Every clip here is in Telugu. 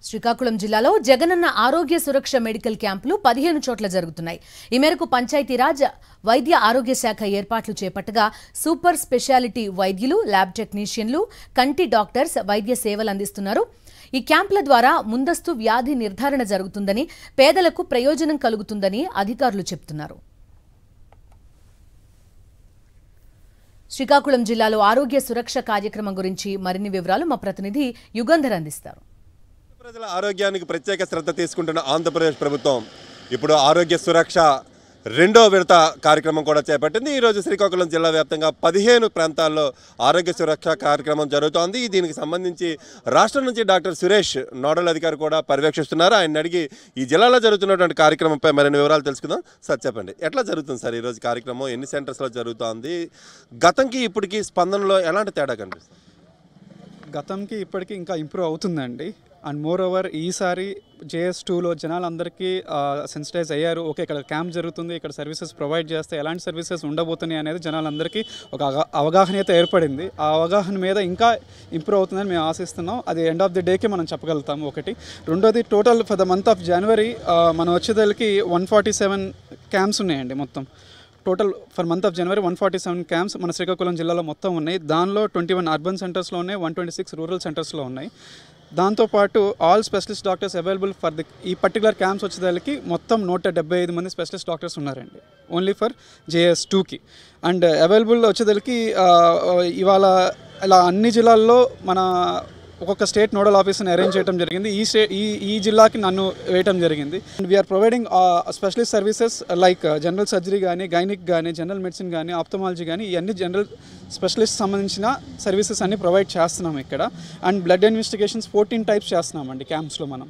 శ్రీకాకుళం జిల్లాలో జగనన్న ఆరోగ్య సురక్ష మెడికల్ క్యాంపులు 15 చోట్ల జరుగుతున్నాయి. ఈ మేరకు పంచాయతీరాజ్ వైద్య ఆరోగ్య శాఖ ఏర్పాట్లు చేపట్టగా సూపర్ స్పెషాలిటీ వైద్యులు, ల్యాబ్ టెక్నీషియన్లు, కంటి డాక్టర్స్ వైద్య సేవలు అందిస్తున్నారు. ఈ క్యాంపుల ద్వారా ముందస్తు వ్యాధి నిర్ధారణ జరుగుతుందని, పేదలకు ప్రయోజనం కలుగుతుందని అధికారులు చెబుతున్నారు. శ్రీకాకుళం జిల్లాలో ఆరోగ్య సురక్ష కార్యక్రమం గురించి మరిన్ని వివరాలు మా ప్రతినిధి యుగంధర్ అందిస్తారు. ప్రజల ఆరోగ్యానికి ప్రత్యేక శ్రద్ధ తీసుకుంటున్న ఆంధ్రప్రదేశ్ ప్రభుత్వం ఇప్పుడు ఆరోగ్య సురక్ష రెండో విడత కార్యక్రమం కూడా చేపట్టింది. ఈరోజు శ్రీకాకుళం జిల్లా వ్యాప్తంగా 15 ప్రాంతాల్లో ఆరోగ్య సురక్ష కార్యక్రమం జరుగుతోంది. దీనికి సంబంధించి రాష్ట్రం నుంచి డాక్టర్ సురేష్ నోడల్ అధికారి కూడా పర్యవేక్షిస్తున్నారు. ఆయన అడిగి ఈ జిల్లాలో జరుగుతున్నటువంటి కార్యక్రమంపై మరిన్ని వివరాలు తెలుసుకుందాం. సార్ చెప్పండి, ఎట్లా జరుగుతుంది సార్ ఈరోజు కార్యక్రమం? ఎన్ని సెంటర్స్లో జరుగుతోంది? గతంకి ఇప్పటికి స్పందనలో ఎలాంటి తేడా కనిపిస్తుంది? గతంకి ఇప్పటికీ ఇంకా ఇంప్రూవ్ అవుతుందండి. అండ్ మోర్ ఓవర్ ఈసారి JS2లో జనాలందరికీ సెన్సిటైజ్ అయ్యారు. ఓకే, ఇక్కడ క్యాంప్ జరుగుతుంది, ఇక్కడ సర్వీసెస్ ప్రొవైడ్ చేస్తే ఎలాంటి సర్వీసెస్ ఉండబోతున్నాయి అనేది జనాలందరికీ ఒక అవగాహన అయితే ఏర్పడింది. ఆ అవగాహన మీద ఇంకా ఇంప్రూవ్ అవుతుందని మేము ఆశిస్తున్నాం. అది ఎండ్ ఆఫ్ ది డేకి మనం చెప్పగలుగుతాము. ఒకటి. రెండోది, total for the month of January మనం వచ్చేదానికి 147 క్యాంప్స్ ఉన్నాయండి. మొత్తం total for month of January 147 camps మన శ్రీకాకుళం జిల్లాలో మొత్తం ఉన్నాయి. దానిలో 21 అర్బన్ సెంటర్స్లో ఉన్నాయి, 126 రూరల్ సెంటర్స్లో ఉన్నాయి. దాంతోపాటు all specialist doctors available for ఈ పర్టికులర్ క్యాంప్స్ వచ్చేదానికి మొత్తం 175 మంది స్పెషలిస్ట్ డాక్టర్స్ ఉన్నారండి, ఓన్లీ ఫర్ JS2కి. అండ్ అవైలబుల్ వచ్చేదానికి ఇవాళ ఇలా అన్ని జిల్లాల్లో మన ఒక్కొక్క స్టేట్ నోడల్ ఆఫీస్ని అరేంజ్ చేయడం జరిగింది. ఈ జిల్లాకి నన్ను వేయటం జరిగింది. And we are providing specialist services like general surgery కానీ, గైనిక్ కానీ, జనరల్ మెడిసిన్ కానీ, ఆప్థమాలజీ కానీ, ఇవన్నీ జనరల్ స్పెషలిస్ట్ సంబంధించిన సర్వీసెస్ అన్ని ప్రొవైడ్ చేస్తున్నాం ఇక్కడ. అండ్ బ్లడ్ ఇన్వెస్టిగేషన్స్ 14 టైప్స్ చేస్తున్నామండి క్యాంప్స్లో మనం.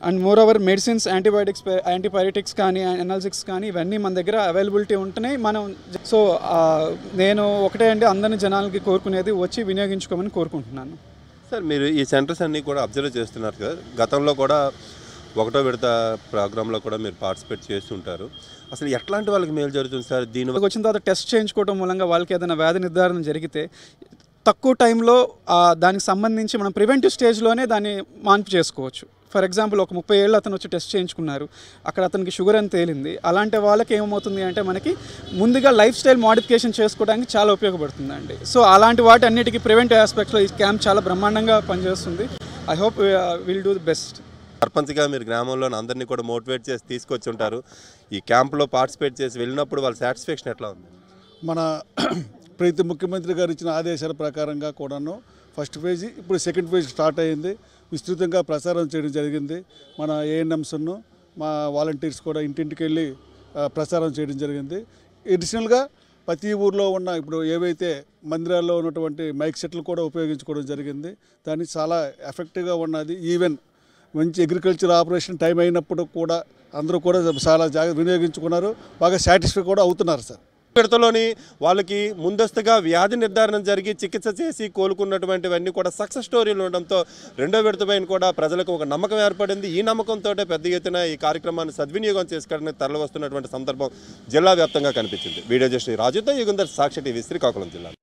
And more over medicines, antibiotics కానీ, ఎనాలిసిక్స్ కానీ, ఇవన్నీ మన దగ్గర అవైలబిలిటీ ఉంటున్నాయి. మనం సో నేను ఒకటే అండి, అందరిని జనాలకి కోరుకునేది వచ్చి వినియోగించుకోమని కోరుకుంటున్నాను. సార్, మీరు ఈ సెంటర్స్ అన్నీ కూడా అబ్జర్వ్ చేస్తున్నారు కదా, గతంలో కూడా ఒకటో విడత ప్రోగ్రాంలో కూడా మీరు పార్టిసిపేట్ చేస్తుంటారు. అసలు ఎట్లాంటి వాళ్ళకి మేలు జరుగుతుంది సార్? దీని వచ్చిన తర్వాత టెస్ట్ చేయించుకోవడం మూలంగా వాళ్ళకి ఏదైనా వ్యాధి నిర్ధారణ జరిగితే తక్కువ టైంలో దానికి సంబంధించి మనం ప్రివెంటివ్ స్టేజ్లోనే దాన్ని మాన్పు చేసుకోవచ్చు. ఫర్ ఎగ్జాంపుల్, ఒక 30 ఏళ్ళు అతను వచ్చి టెస్ట్ చేయించుకున్నారు, అక్కడ అతనికి షుగర్ అని తేలింది. అలాంటి వాళ్ళకి ఏమవుతుంది అంటే మనకి ముందుగా లైఫ్ స్టైల్ మోడిఫికేషన్ చేసుకోవడానికి చాలా ఉపయోగపడుతుందండి. సో అలాంటి వాటి అన్నిటికీ ప్రివెంటివ్ ఆస్పెక్ట్స్లో ఈ క్యాంప్ చాలా బ్రహ్మాండంగా పనిచేస్తుంది. I hope will do the best. సర్పంచ్గా మీరు గ్రామంలో అందరినీ కూడా మోటివేట్ చేసి తీసుకొచ్చి ఉంటారు. ఈ క్యాంప్లో పార్టిసిపేట్ చేసి వెళ్ళినప్పుడు వాళ్ళ సాటిస్ఫాక్షన్ ఎట్లా ఉంది? మన ప్రతి ముఖ్యమంత్రి గారు ఇచ్చిన ఆదేశాల ప్రకారంగా కూడాను ఫస్ట్ ఫేజ్, ఇప్పుడు సెకండ్ ఫేజ్ స్టార్ట్ అయ్యింది. విస్తృతంగా ప్రచారం చేయడం జరిగింది. మన ANMsను, మా వాలంటీర్స్ కూడా ఇంటింటికి వెళ్ళి ప్రచారం చేయడం జరిగింది. అడిషనల్గా ప్రతి ఊర్లో ఉన్న ఇప్పుడు ఏవైతే మందిరాల్లో ఉన్నటువంటి మైక్ సెట్లు కూడా ఉపయోగించుకోవడం జరిగింది. దాన్ని చాలా ఎఫెక్టివ్గా ఉన్నది. ఈవెన్ మంచి అగ్రికల్చర్ ఆపరేషన్ టైం అయినప్పుడు కూడా అందరూ కూడా చాలా వినియోగించుకున్నారు, బాగా సాటిస్ఫై కూడా అవుతున్నారు సార్. విడతలోని వాళ్ళకి ముందస్తుగా వ్యాధి నిర్ధారణ జరిగి చికిత్స చేసి కోలుకున్నటువంటివన్నీ కూడా సక్సెస్ స్టోరీలు ఉండడంతో రెండో విడతపైన కూడా ప్రజలకు ఒక నమ్మకం ఏర్పడింది. ఈ నమ్మకంతో పెద్ద ఎత్తున ఈ కార్యక్రమాన్ని సద్వినియోగం చేసుకోవడానికి తరలి వస్తున్నటువంటి సందర్భం జిల్లా వ్యాప్తంగా కనిపించింది. వీడియో జర్నలిస్ట్ రాజుతో యుగంధర్, సాక్షి టీవీ, శ్రీకాకుళం జిల్లా.